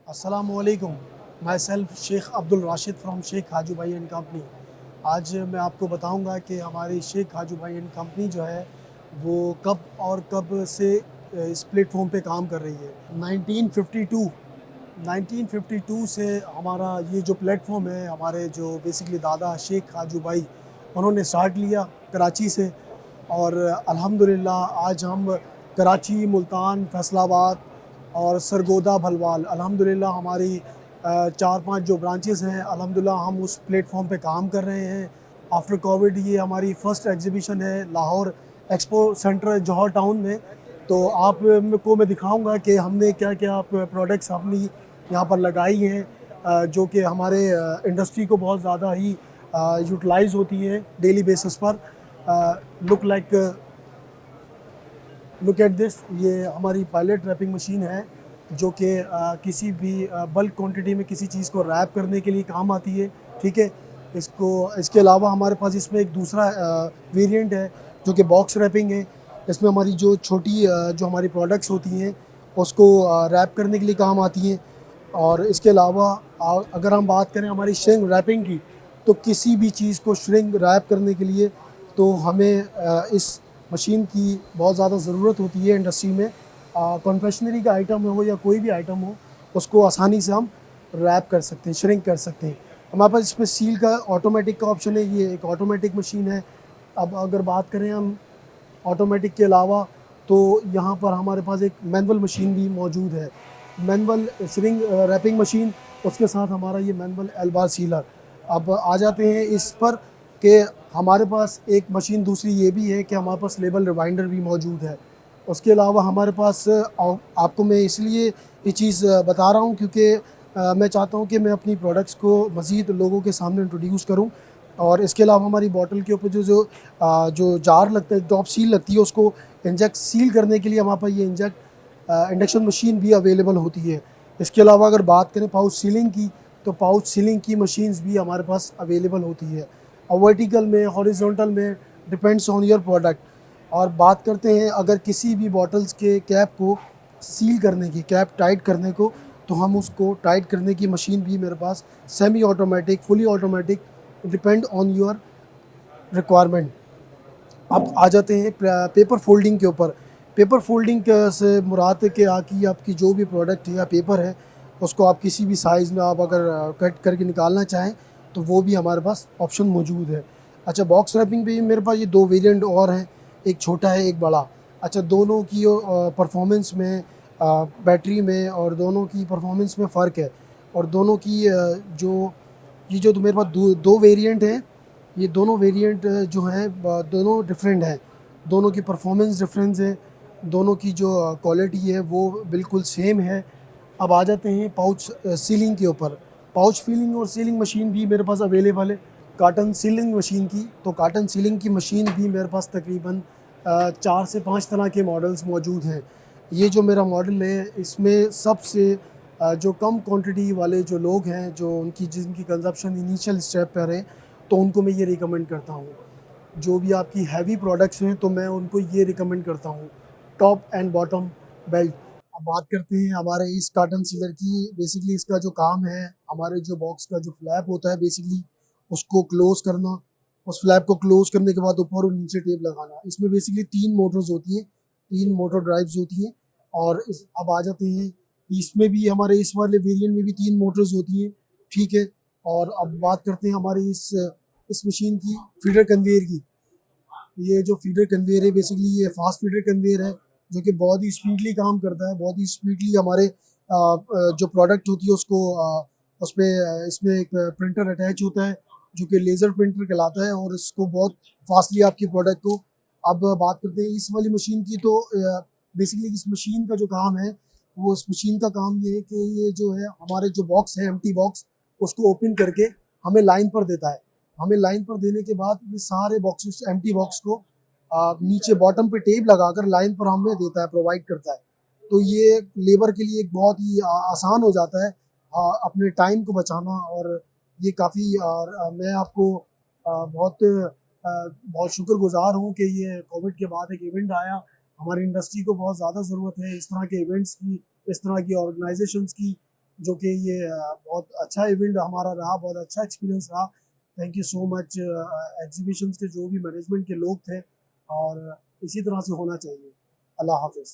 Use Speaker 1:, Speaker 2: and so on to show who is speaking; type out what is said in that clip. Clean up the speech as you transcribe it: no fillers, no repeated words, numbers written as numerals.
Speaker 1: अस्सलामुअलैकुम। Myself Sheikh Abdul Rashid from Sheikh Khaju Bhai and company. आज मैं आपको बताऊंगा कि हमारी शेख खाजू भाई एंड कंपनी जो है वो कब से इस प्लेटफॉर्म पे काम कर रही है। 1952 से हमारा ये जो प्लेटफॉर्म है, हमारे जो बेसिकली दादा शेख खाजू भाई उन्होंने स्टार्ट लिया कराची से। और अल्हम्दुलिल्लाह आज हम कराची, मुल्तान, फैसलाबाद और सरगोदा, भलवाल, अल्हम्दुलिल्लाह हमारी 4-5 जो ब्रांचेस हैं, अल्हम्दुलिल्लाह हम उस प्लेटफॉर्म पे काम कर रहे हैं। आफ्टर कोविड ये हमारी फ़र्स्ट एग्जीबिशन है लाहौर एक्सपो सेंटर जौहर टाउन में। तो आप को मैं दिखाऊंगा कि हमने क्या क्या प्रोडक्ट्स अपनी यहाँ पर लगाई हैं, जो कि हमारे इंडस्ट्री को बहुत ज़्यादा ही यूटिलाइज़ होती है डेली बेसिस पर। लुक एट दिस, ये हमारी पायलट रैपिंग मशीन है जो कि किसी भी बल्क क्वांटिटी में किसी चीज़ को रैप करने के लिए काम आती है। ठीक है। इसके अलावा हमारे पास इसमें एक दूसरा वेरिएंट है जो कि बॉक्स रैपिंग है। इसमें हमारी जो छोटी जो हमारी प्रोडक्ट्स होती हैं उसको रैप करने के लिए काम आती हैं। और इसके अलावा अगर हम बात करें हमारी श्रिंक रैपिंग की, तो किसी भी चीज़ को श्रिंक रैप करने के लिए तो हमें इस मशीन की बहुत ज़्यादा ज़रूरत होती है इंडस्ट्री में। कॉन्फेक्शनरी का आइटम हो या कोई भी आइटम हो, उसको आसानी से हम रैप कर सकते हैं, श्रिंक कर सकते हैं। हमारे पास इसमें सील का ऑटोमेटिक का ऑप्शन है, ये एक ऑटोमेटिक मशीन है। अब अगर बात करें हम ऑटोमेटिक के अलावा, तो यहाँ पर हमारे पास एक मैनुअल मशीन भी मौजूद है, मैनुअल श्रिंक रैपिंग मशीन। उसके साथ हमारा ये मैनुअल एल्बार सीलर। अब आ जाते हैं इस पर कि हमारे पास एक मशीन दूसरी ये भी है कि हमारे पास लेबल रिवाइंडर भी मौजूद है। उसके अलावा हमारे पास आपको मैं इसलिए ये चीज़ बता रहा हूँ क्योंकि मैं चाहता हूँ कि मैं अपनी प्रोडक्ट्स को मज़ीद लोगों के सामने इंट्रोड्यूस करूँ। और इसके अलावा हमारी बॉटल के ऊपर जो जार लगता है, टॉप सील लगती है, उसको इंजेक्ट सील करने के लिए हमारे पास ये इंडक्शन मशीन भी अवेलेबल होती है। इसके अलावा अगर बात करें पाउच सीलिंग की, तो पाउच सीलिंग की मशीन्स भी हमारे पास अवेलेबल होती है, और वर्टिकल में, हॉरिजॉन्टल में, डिपेंड्स ऑन योर प्रोडक्ट। और बात करते हैं अगर किसी भी बॉटल्स के कैप को सील करने की, कैप टाइट करने को, तो हम उसको टाइट करने की मशीन भी मेरे पास semi automatic, fully automatic, depend on your requirement. अब आ जाते हैं पेपर फोल्डिंग के ऊपर। पेपर फोल्डिंग से मुराद है कि आपकी जो भी प्रोडक्ट है या पेपर है, उसको आप किसी भी साइज़ में आप अगर कट करके निकालना चाहें तो वो भी हमारे पास ऑप्शन मौजूद है। अच्छा, बॉक्स रैपिंग पे भी मेरे पास ये दो वेरिएंट और हैं, एक छोटा है एक बड़ा। अच्छा, दोनों की परफॉर्मेंस में, बैटरी में, और दोनों की परफॉर्मेंस में फ़र्क है। और दोनों की जो तो मेरे पास दो वेरिएंट हैं। ये दोनों वेरिएंट जो हैं दोनों डिफरेंट हैं, दोनों की परफॉर्मेंस डिफरेंस है, दोनों की जो क्वालिटी है वो बिल्कुल सेम है। अब आ जाते हैं पाउच सीलिंग के ऊपर। पाउच फीलिंग और सीलिंग मशीन भी मेरे पास अवेलेबल है। कार्टन सीलिंग मशीन की, तो कार्टन सीलिंग की मशीन भी मेरे पास तकरीबन 4 से 5 तरह के मॉडल्स मौजूद हैं। ये जो मेरा मॉडल है, इसमें सबसे जो कम क्वांटिटी वाले जो लोग हैं, जो जिनकी कंजप्शन इनिशियल स्टेप पर है, तो उनको मैं ये रिकमेंड करता हूँ। जो भी आपकी हैवी प्रोडक्ट्स हैं तो मैं उनको ये रिकमेंड करता हूँ, टॉप एंड बॉटम बेल्ट। अब बात करते हैं हमारे इस कार्टन सीलर की। बेसिकली इसका जो काम है, हमारे जो बॉक्स का जो फ्लैप होता है, बेसिकली उसको क्लोज करना। उस फ्लैप को क्लोज करने के बाद ऊपर और नीचे टेप लगाना। इसमें बेसिकली 3 मोटर्स होती हैं, 3 मोटर ड्राइव्स होती हैं। और अब आ जाते हैं, इसमें भी हमारे इस वाले वेरिएंट में भी 3 मोटर्स होती हैं। ठीक है। और अब बात करते हैं हमारी इस मशीन की फीडर कन्वेयर की। ये जो फीडर कन्वेयर है, बेसिकली ये फास्ट फीडर कन्वेयर है जो कि बहुत ही स्पीडली काम करता है, बहुत ही स्पीडली हमारे जो प्रोडक्ट होती है उसको उस पर इसमें एक प्रिंटर अटैच होता है जो कि लेज़र प्रिंटर कहलाता है, और इसको बहुत फास्टली आपकी प्रोडक्ट को। अब बात करते हैं इस वाली मशीन की, तो बेसिकली इस मशीन का जो काम है, वो इस मशीन का काम ये है कि ये जो है हमारे जो बॉक्स है, एम्प्टी बॉक्स, उसको ओपन करके हमें लाइन पर देता है। हमें लाइन पर देने के बाद ये सारे बॉक्सेस, एम्प्टी बॉक्स को नीचे बॉटम पे टेप लगाकर लाइन पर हमें देता है, प्रोवाइड करता है। तो ये लेबर के लिए एक बहुत ही आसान हो जाता है अपने टाइम को बचाना। और ये काफ़ी, मैं आपको बहुत शुक्रगुजार हूँ कि ये कोविड के बाद एक इवेंट आया। हमारी इंडस्ट्री को बहुत ज़्यादा ज़रूरत है इस तरह के इवेंट्स की, इस तरह की ऑर्गेनाइजेशंस की। जो कि ये बहुत अच्छा इवेंट हमारा रहा, बहुत अच्छा एक्सपीरियंस रहा। Thank you so much exhibitions के जो भी मैनेजमेंट के लोग थे, और इसी तरह से होना चाहिए। अल्लाह हाफिज़।